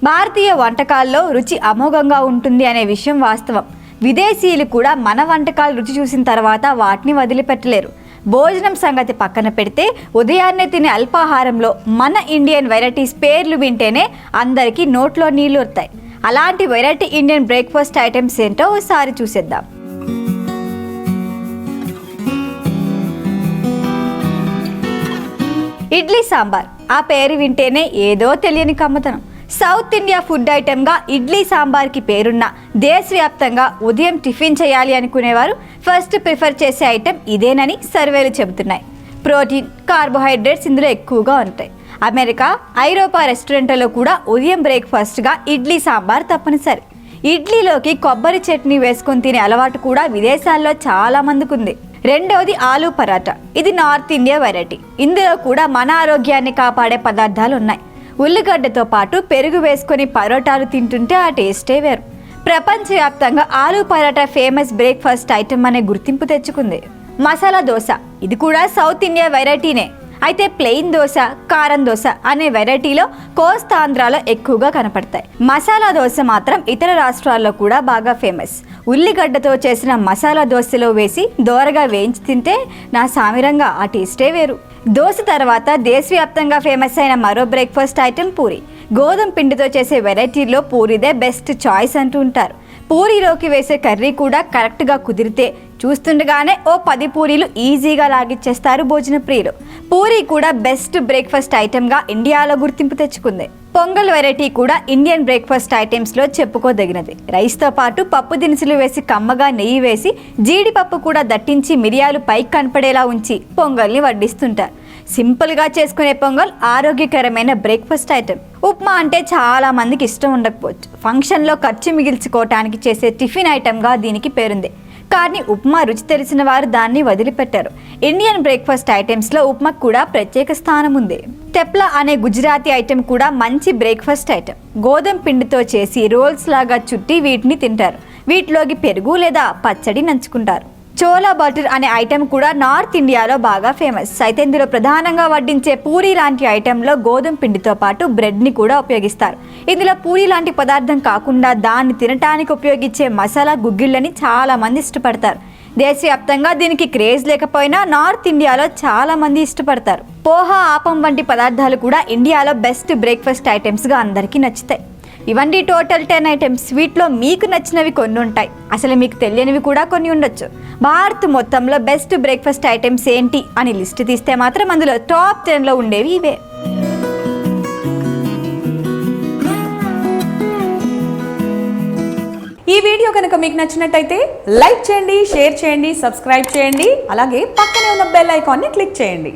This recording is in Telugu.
భారతీయ వంటకాల్లో రుచి అమోఘంగా ఉంటుంది అనే విషయం వాస్తవం. విదేశీయులు కూడా మన వంటకాలు రుచి చూసిన తర్వాత వాటిని వదిలిపెట్టలేరు. భోజనం సంగతి పక్కన పెడితే ఉదయాన్నే తినే అల్పాహారంలో మన ఇండియన్ వెరైటీస్ పేర్లు వింటేనే అందరికీ నోట్లో నీళ్లు వస్తాయి. అలాంటి వెరైటీ ఇండియన్ బ్రేక్ఫాస్ట్ ఐటమ్స్ ఏంటో ఒకసారి చూసేద్దాం. ఇడ్లీ సాంబార్. ఆ పేరు వింటేనే ఏదో తెలియని కమ్మతనం. సౌత్ ఇండియా ఫుడ్ ఐటెంగా ఇడ్లీ సాంబార్కి పేరున్న దేశవ్యాప్తంగా ఉదయం టిఫిన్ చేయాలి అనుకునేవారు ఫస్ట్ ప్రిఫర్ చేసే ఐటెం ఇదేనని సర్వేలు చెబుతున్నాయి. ప్రోటీన్, కార్బోహైడ్రేట్స్ ఇందులో ఎక్కువగా ఉంటాయి. అమెరికా, ఐరోపా రెస్టారెంట్లలో కూడా ఉదయం బ్రేక్ఫాస్ట్గా ఇడ్లీ సాంబార్ తప్పనిసరి. ఇడ్లీలోకి కొబ్బరి చట్నీ వేసుకొని తినే అలవాటు కూడా విదేశాల్లో చాలా మందికి ఉంది. రెండవది ఆలూ పరాటా. ఇది నార్త్ ఇండియా వెరైటీ. ఇందులో కూడా మన ఆరోగ్యాన్ని కాపాడే పదార్థాలు ఉన్నాయి. ఉల్లిగడ్డతో పాటు పెరుగు వేసుకొని పరోటాలు తింటుంటే ఆ టేస్టే వేరు. ప్రపంచవ్యాప్తంగా aloo paratha famous breakfast item అనే గుర్తింపు తెచ్చుకుంది. మసాలా దోశ. ఇది కూడా సౌత్ ఇండియా వెరైటీనే. అయితే ప్లెయిన్ దోశ, కారం దోశ అనే వెరైటీలో కోస్తాంధ్రాలో ఎక్కువగా కనపడతాయి. మసాలా దోశ మాత్రం ఇతర రాష్ట్రాల్లో కూడా బాగా ఫేమస్. ఉల్లిగడ్డతో చేసిన మసాలా దోశలో వేసి దోరగా వేయించి తింటే నా సామిరంగా ఆ టేస్టే వేరు. దోశ తర్వాత దేశవ్యాప్తంగా ఫేమస్ అయిన మరో బ్రేక్ఫాస్ట్ ఐటెం పూరి. గోధుమ పిండితో చేసే వెరైటీలో పూరిదే బెస్ట్ చాయిస్ అంటూ ఉంటారు. పూరీలోకి వేసే కర్రీ కూడా కరెక్ట్గా కుదిరితే చూస్తుండగానే ఓ 10 పూరీలు ఈజీగా లాగిచ్చేస్తారు భోజన ప్రియులు. పూరీ కూడా బెస్ట్ బ్రేక్ఫాస్ట్ ఐటెంగా ఇండియాలో గుర్తింపు తెచ్చుకుంది. పొంగల్ వెరైటీ కూడా ఇండియన్ బ్రేక్ఫాస్ట్ ఐటమ్స్లో చెప్పుకోదగినది. రైస్తో పాటు పప్పు దినుసులు వేసి కమ్మగా నెయ్యి వేసి జీడిపప్పు కూడా దట్టించి మిరియాలు పైకి కనపడేలా ఉంచి పొంగల్ని వడ్డిస్తుంటారు. సింపుల్గా చేసుకునే పొంగల్ ఆరోగ్యకరమైన బ్రేక్ఫాస్ట్ ఐటెం. ఉప్మా అంటే చాలా మందికి ఇష్టం ఉండకపోవచ్చు. ఫంక్షన్లో ఖర్చు మిగిల్చుకోవటానికి చేసే టిఫిన్ ఐటెంగా దీనికి పేరుంది. కానీ ఉప్మా రుచి తెలిసిన వారు దాన్ని వదిలిపెట్టారు. ఇండియన్ బ్రేక్ఫాస్ట్ ఐటమ్స్లో ఉప్మాకు కూడా ప్రత్యేక స్థానం ఉంది. తెప్లా అనే గుజరాతీ ఐటెం కూడా మంచి బ్రేక్ఫాస్ట్ ఐటెం. గోధుమ పిండితో చేసి రోల్స్ లాగా చుట్టి వీటిని తింటారు. వీటిలోకి పెరుగు లేదా పచ్చడి నంచుకుంటారు. చోలా బటర్ అనే ఐటెం కూడా నార్త్ ఇండియాలో బాగా ఫేమస్. అయితే ఇందులో ప్రధానంగా వడ్డించే పూరీ లాంటి ఐటెంలో గోధుమ పిండితో పాటు బ్రెడ్ని కూడా ఉపయోగిస్తారు. ఇందులో పూరీ లాంటి పదార్థం కాకుండా దాన్ని తినటానికి ఉపయోగించే మసాలా గుగ్గిళ్ళని చాలా మంది ఇష్టపడతారు. దేశవ్యాప్తంగా దీనికి క్రేజ్ లేకపోయినా నార్త్ ఇండియాలో చాలా మంది ఇష్టపడతారు. పోహా, ఆపం వంటి పదార్థాలు కూడా ఇండియాలో బెస్ట్ బ్రేక్ఫాస్ట్ ఐటమ్స్గా అందరికీ నచ్చుతాయి. ఇవన్నీ టోటల్ 10 ఐటమ్స్. వీటిలో మీకు నచ్చినవి కొన్ని ఉంటాయి, అసలు మీకు తెలియనివి కూడా కొన్ని ఉండొచ్చు. భారత్ మొత్తంలో బెస్ట్ బ్రేక్ఫాస్ట్ ఐటమ్స్ ఏంటి అని లిస్ట్ తీస్తే మాత్రం అందులో టాప్ 10లో ఉండేవి ఇవే. ఈ వీడియో కనుక మీకు నచ్చినట్టయితే లైక్ చేయండి, షేర్ చేయండి, సబ్స్క్రైబ్ చేయండి. అలాగే పక్కనే ఉన్న బెల్ ఐకాన్ని క్లిక్ చేయండి.